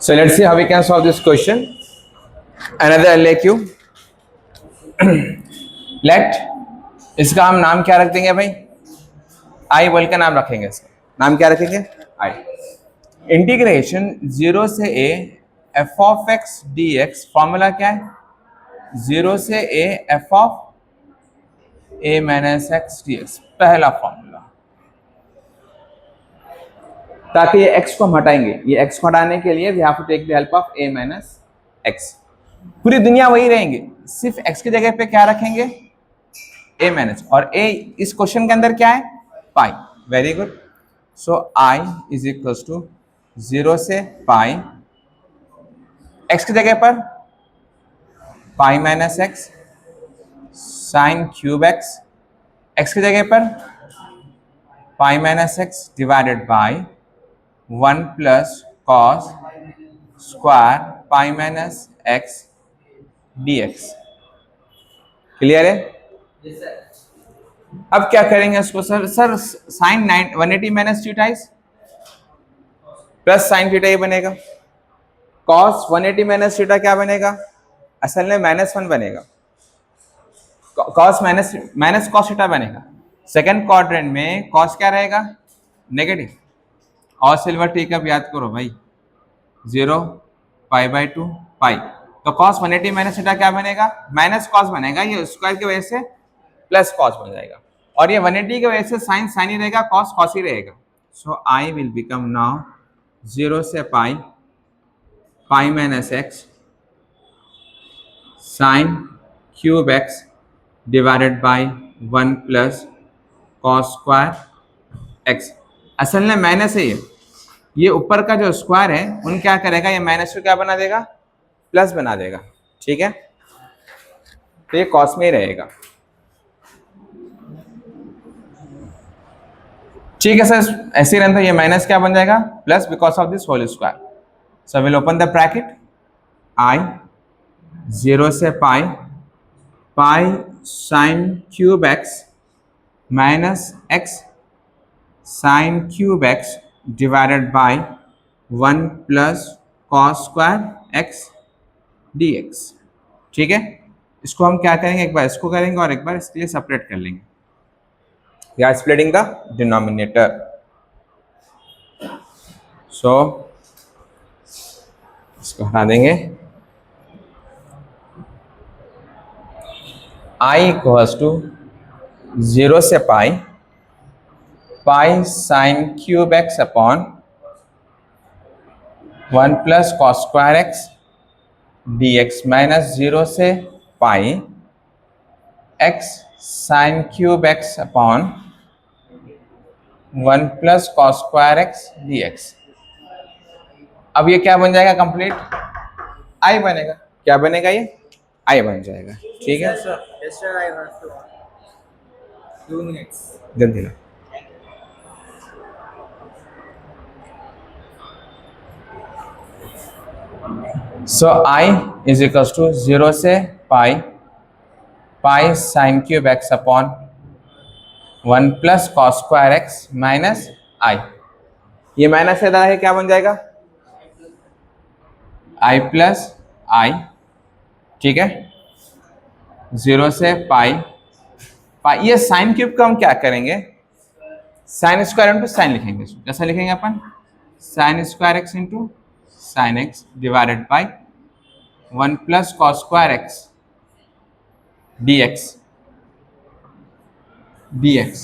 So let's see how we can solve this question. Another LAQ. Let इसका हम नाम क्या रख देंगे भाई? आई बोल के नाम रखेंगे इसका. नाम क्या रखेंगे? आई. इंटीग्रेशन 0 से a f of x dx formula क्या है? 0 से a f of a minus x dx पहला फॉर्मूला. ताकि ये x को हम हटाएंगे, ये x को हटाने के लिए we have to take the help of a minus x. पूरी दुनिया वही रहेंगे, सिर्फ x की जगह पे क्या रखेंगे? a minus. और a इस क्वेश्चन के अंदर क्या है? Pi. Very good. So i is equals to 0 से पाई, x की जगह पर pi minus x sine cube x, x की जगह पर pi minus x divided by 1 plus cos square pi minus x dx. Clear है? अब क्या करेंगे इसको? Sir sine 180 minus theta plus sine theta ये बनेगा. कॉस 180 माइनस थीटा क्या बनेगा? असल में -1 बनेगा. कॉस माइनस कॉस थीटा बनेगा. सेकंड क्वाड्रेंट में कॉस क्या रहेगा? नेगेटिव. और सिल्वर टी कब याद करो भाई? 0 पाई बाई 2 पाई. तो कॉस 180 माइनस थीटा क्या बनेगा? माइनस कॉस बनेगा. ये स्क्वायर की वजह से प्लस कॉस बन जाएगा. और ये 180 की वजह से साइन साइन ही रहेगा, कॉस कॉस ही रहेगा. So I will become now 0 से pi pi minus x sine cube x divided by 1 plus cos square x. असल में माइनस है ये ऊपर का जो स्क्वायर है उन क्या करेगा? ये माइनस को क्या बना देगा? प्लस बना देगा. ठीक है, तो ये कॉस में ही रहेगा. ठीक है सर, ऐसे ही रहता. ये माइनस क्या बन जाएगा? Plus because of this whole square. So will open the bracket. I 0 से pi pi sine cube x minus x sine cube x divided by 1 plus cos square x dx. ठीक है, इसको हम क्या करेंगे? एक बार इसको करेंगे और एक बार इसके लिए सेपरेट कर लेंगे. We are splitting the denominator. So इसको हटा देंगे. I equals to 0 से pi pi sine cube x upon 1 plus cos square x dx minus 0 से pi x sine cube x upon 1 plus cos square x dx. अब ये क्या बन जाएगा? कंप्लीट आई बनेगा. क्या बनेगा? ये आई बन जाएगा. ठीक है, जल्दी ला. So I is equals to 0 से pi pi sine cube x upon 1 plus cos square x minus I. ये माइनस इधर है, क्या बन जाएगा? I plus I. ठीक है, 0 से पाई पाई. ये साइन क्यूब का हम क्या करेंगे? साइन स्क्वायर इंटू साइन लिखेंगे. कैसा लिखेंगे अपन? Sine square x into sine x divided by 1 plus cos square x dx dx.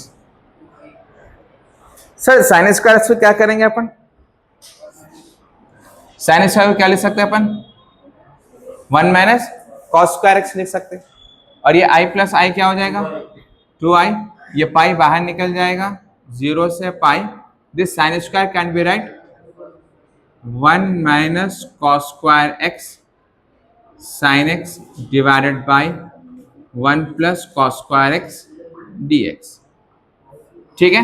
Sir sine square x को क्या करेंगे अपन? साइन स्क्वायर को क्या लिख सकते हैं अपन? 1 माइनस कॉस स्क्वायर एक्स लिख सकते हैं. और ये i प्लस आई क्या हो जाएगा? 2i. ये पाई बाहर निकल जाएगा. 0 से pi. This sine square can be write 1 minus cos square x sine x divided by 1 plus cos square x dx. ठीक है,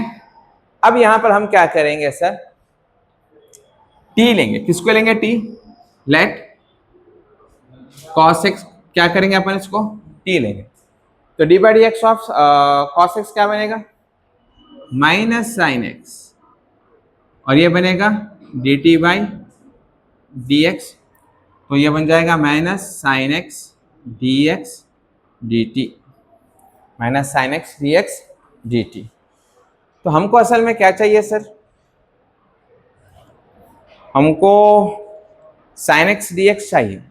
अब यहां पर हम क्या करेंगे सर? t लेंगे. किसको लेंगे? t. लेट cos x क्या करेंगे अपन? इसको t लेंगे. तो d by d x of cos x क्या बनेगा? Minus sine x. और ये बनेगा dt बाई डी एक्स, तो ये बन जाएगा minus sine x D x D T, minus sine x D x D T. तो हमको असल में क्या चाहिए सर, हमको साइन एक्स डी एक्स चाहिए,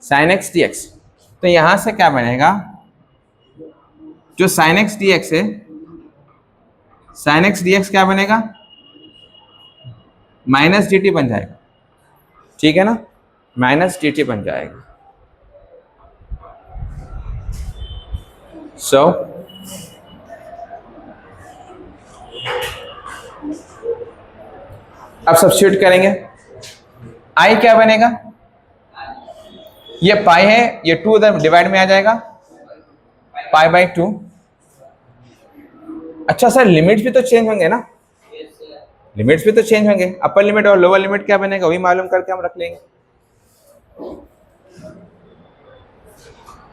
साइन एक्स डी एक्स। तो यहां से क्या बनेगा, जो साइन एक्स डी एक्स है, साइन एक्स डी एक्स क्या बनेगा, माइनस डी टी बन जाएगा, ठीक है ना, माइनस डी टी बन जाएगा। सो अब सब्स्टिट्यूट करेंगे, आई क्या बनेगा, ये पाई है, ये 2 उधर डिवाइड में आ जाएगा, पाई बाई 2। अच्छा सर लिमिट्स भी तो चेंज होंगे ना, लिमिट्स भी तो चेंज होंगे, अपर लिमिट और लोअर लिमिट क्या बनेगा वही मालूम करके हम रख लेंगे।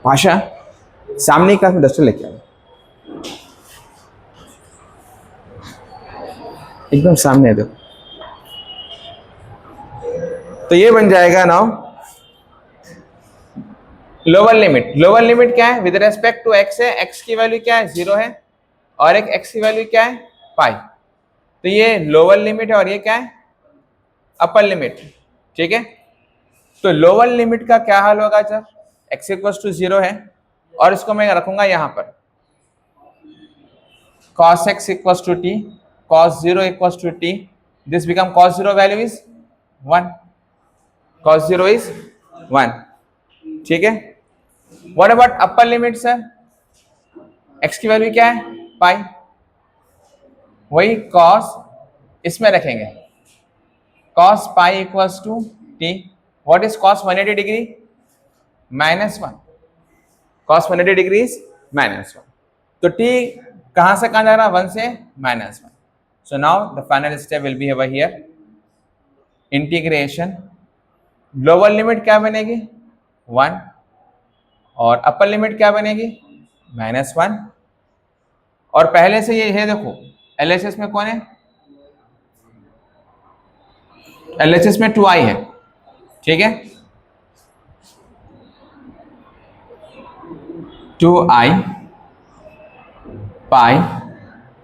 भाषा सामने का डस्टर लेके आओ, एकदम सामने दो। तो ये बन जाएगा now lower limit, lower limit क्या है, विद रेस्पेक्ट टू एक्स है, एक्स की वैल्यू क्या है 0 है, और एक एक्स की वैल्यू क्या है पाई। तो ये लोअर लिमिट है और ये क्या है अपर लिमिट, ठीक है। तो लोअर लिमिट का क्या हाल होगा जब एक्स इक्वल्स टू 0 है, और इसको मैं रखूंगा यहां पर cos x equals to t, cos 0 equals to t, this become cos 0 value is 1, cos 0 is 1, ठीक है। What about upper limit sir, x की वैल्यू क्या है पाई, वही cos इसमें रखेंगे, cos pi equals to t, what is cos 180 degree, -1, cos 180 degree is -1। तो t कहां से कहां जा रहा है, 1 से -1। So now the final step will be over here, integration, lower limit क्या बनेगी 1 और अपर लिमिट क्या बनेगी -1। और पहले से ये है देखो LHS में कौन है, LHS में 2i है, ठीक है, 2i pi,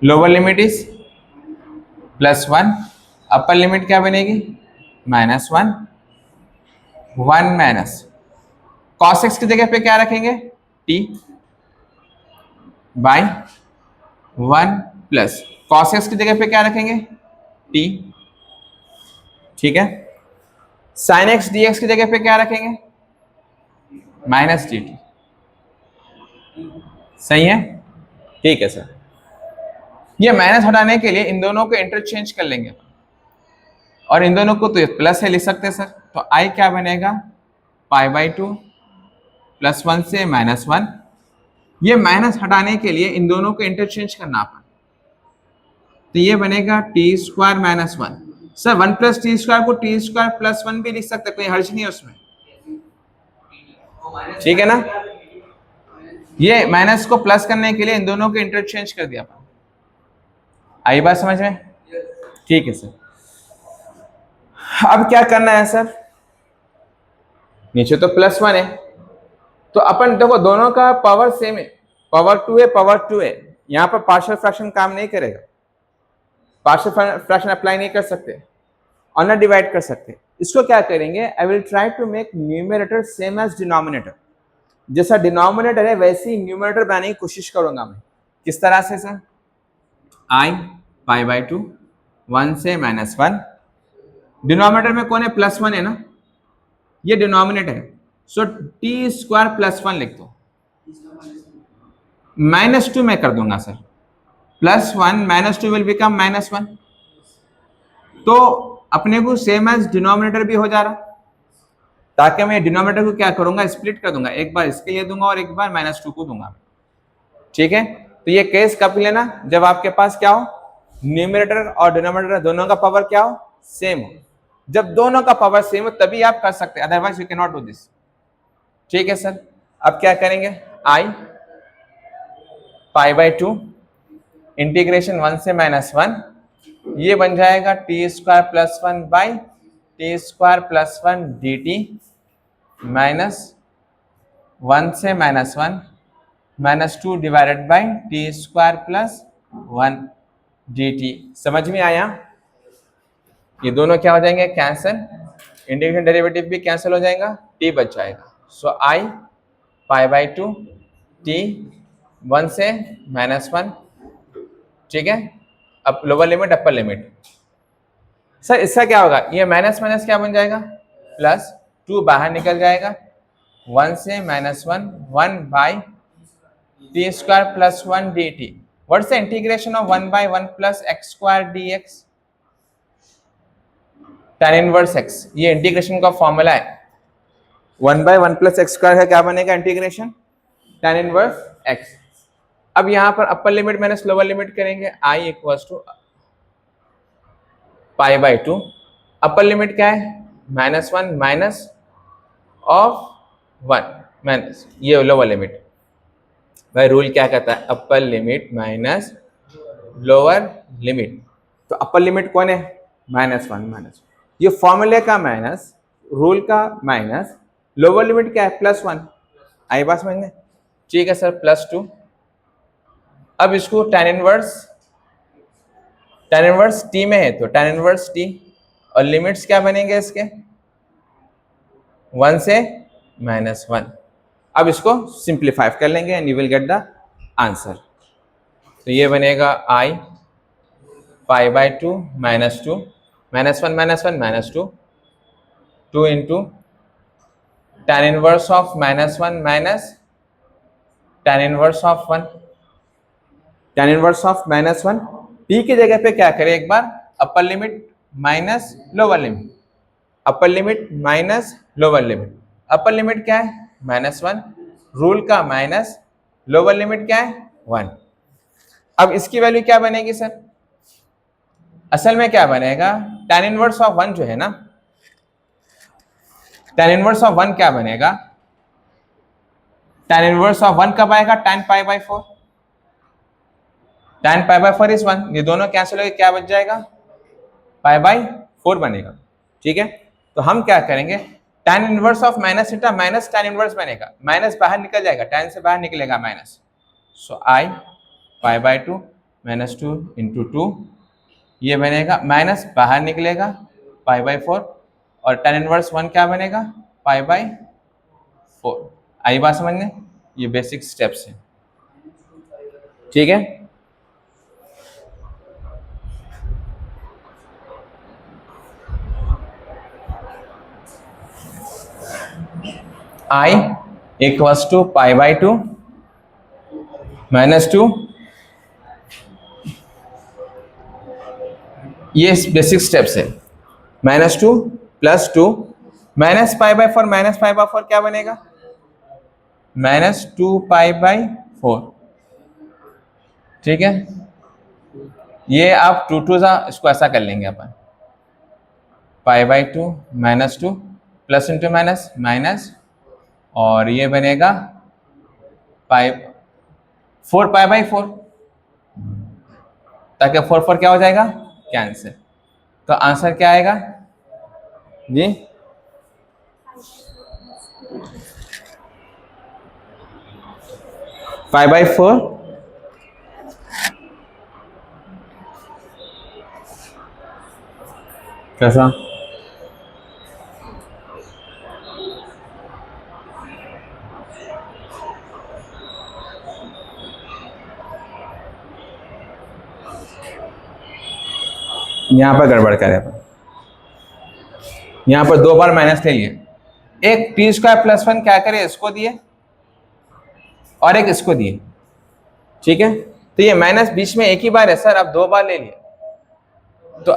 lower limit is +1, upper limit क्या बनेगी -1, 1 माइनस cos x की जगह पे क्या रखेंगे t by 1 plus cos x की जगह पे क्या रखेंगे t, ठीक है। sin x dx की जगह पे क्या रखेंगे -dt, सही है, ठीक है सर। ये माइनस हटाने के लिए इन दोनों को इंटरचेंज कर लेंगे, और इन दोनों को तो प्लस है लिख सकते हैं सर। तो i क्या बनेगा पाई बाई 2 +1 से -1, ये माइनस हटाने के लिए इन दोनों को इंटरचेंज करना अपन, तो ये बनेगा t² -1। सर 1 + t² को t² +1 भी लिख सकते हैं, कोई हर्ज नहीं है उसमें, ठीक है ना। ये माइनस को प्लस करने के लिए इन दोनों को इंटरचेंज कर दिया अपन, आई बात समझ में, ठीक है सर। अब क्या करना है सर, नीचे तो +1 है, तो अपन देखो दोनों का पावर सेम है, पावर 2 है, पावर 2 है, यहाँ पर पार्शियल फ्रैक्शन काम नहीं करेगा, पार्शियल फ्रैक्शन अप्लाई नहीं कर सकते और ना डिवाइड कर सकते। इसको क्या करेंगे, I will try to make numerator same as denominator, जैसा डिनोमिनेटर है वैसे ही न्यूमरेटर बनाने की कोशिश करूंगा मैं। किस तरह से सर, i पाई बाई 2 1 से -1, डिनोमिनेटर में कौन है +1 है ना, ये डिनोमिनेटर है, सो t² +1 लिख दो, -2 मैं कर दूंगा सर, +1 -2 विल बिकम -1, तो अपने को सेम एज डिनोमिनेटर भी हो जा रहा, ताकि मैं डिनोमिनेटर को क्या करूंगा स्प्लिट कर दूंगा, एक बार इसके लिए दूंगा और एक बार -2 को दूंगा, ठीक है। तो ये केस कब लेना, जब आपके पास क्या हो न्यूमरेटर और डिनोमिनेटर दोनों का पावर क्या हो सेम हो, जब दोनों का पावर सेम हो तभी आप कर सकते हैं, otherwise you can not do this, ठीक है सर। अब क्या करेंगे, i पाई बाई 2 इंटीग्रेशन 1 से -1, ये बन जाएगा t² +1 by T square plus 1 D T minus 1 से -1 -2 divided by T square plus 1 D T. समझ में आया? ये दोनों क्या हो जाएंगे? कैंसिल। इंटीग्रेशन डेरिवेटिव भी कैंसिल हो जाएगा, टी बच जाएगा। सो आई पाई बाई 2 टी 1 से -1, ठीक है। अब lower limit upper limit. Sir इसका क्या होगा? ये माइनस माइनस क्या बन जाएगा? प्लस 2 बाहर निकल जाएगा, 1 से -1 1 by T square plus 1 D T. What's the integration of 1 by 1 plus x square D x? tan inverse x, ये इंटीग्रेशन का फॉर्मूला है। 1 बाई 1 प्लस एक्स स्क्वायर का क्या बनेगा इंटीग्रेशन? tan inverse x। अब यहां पर upper limit minus lower limit करेंगे, i equals to pi by 2। Upper limit क्या है? -1 माइनस ऑफ 1 माइनस ये लोअर लिमिट। भाई रूल क्या कहता है? Upper limit minus lower limit. तो अपर लिमिट कौन है? -1 माइनस, ये फॉर्मूले का माइनस, रूल का माइनस, लोअर लिमिट क्या है? +1। आई बात समझ में? ठीक है सर, +2। अब इसको tan इनवर्स t में है तो tan इनवर्स t, और लिमिट्स क्या बनेंगे इसके? 1 से -1। अब इसको सिंप्लीफाई कर लेंगे and you will get the answer. तो ये बनेगा i pi by 2 -2 -1 -1 -2 2 into tan inverse of -1 minus tan inverse of 1। tan inverse of -1, t की जगह पे क्या करें एक बार? Upper limit minus lower limit, upper limit minus lower limit. Upper limit क्या है? -1, रूल का माइनस, लोअर लिमिट क्या है? 1। अब इसकी वैल्यू क्या बनेगी सर? असल में क्या बनेगा? tan इनवर्स ऑफ 1 जो है ना, tan इनवर्स ऑफ 1 क्या बनेगा? tan इनवर्स ऑफ 1 कब आएगा? tan pi by 4। tan pi by 4 is 1, ये दोनों कैंसिल होकर क्या बच जाएगा? पाई बाई 4 बनेगा, ठीक है। तो हम क्या करेंगे? tan inverse of minus theta minus tan inverse बनेगा, माइनस बाहर निकल जाएगा, tan से बाहर निकलेगा minus. So I pi by 2 -2 into 2, ये बनेगा, माइनस बाहर निकलेगा पाई बाई 4, और tan इनवर्स 1 क्या बनेगा? Pi by 4। आई बात समझने? ये बेसिक स्टेप्स हैं, ठीक है। I equals to pi by 2 -2, ये बेसिक स्टेप्स है। -2 +2 minus pi by 4 minus pi by 4 क्या बनेगा? -2 पाई बाई 4, ठीक है। ये आप 2 2 इसको ऐसा कर लेंगे अपन, pi by 2 -2 plus into minus minus, और ये बनेगा पाई 4 पाई बाई 4, ताकि 4 4 क्या हो जाएगा? कैंसिल। तो आंसर क्या आएगा जी? पाई बाई 4 कैसा? यहां पर गड़बड़ करे, यहां पर 2 बार माइनस ले लिए। एक टी स्क्वायर प्लस 1 क्या करे? इसको दिए और एक इसको दिए, ठीक है। तो ये माइनस बीच में एक ही बार है सर, अब 2 बार ले लिए, तो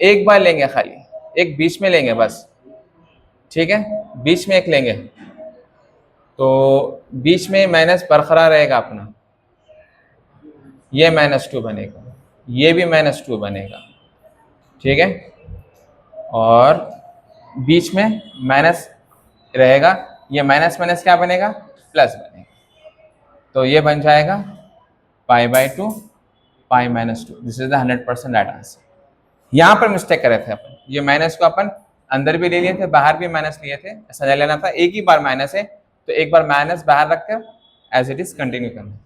एक बार लेंगे खाली, एक बीच में लेंगे बस, ठीक है। बीच में एक लेंगे तो बीच में माइनस बरकरार रहेगा अपना, ये -2 बनेगा, ये भी -2 बनेगा, ठीक है। और बीच में माइनस रहेगा, ये माइनस माइनस क्या बनेगा? प्लस बनेगा। तो ये बन जाएगा पाई by 2 pi -2। This is the 100% right answer. यहाँ पर मिस्टेक कर रहे थे अपन, ये माइनस को अपन अंदर भी ले लिए थे, बाहर भी माइनस लिए थे, ऐसा नहीं लेना था। एक ही बार माइनस है तो एक बार माइनस बाहर रखकर एज इट इज कंटिन्यू करना।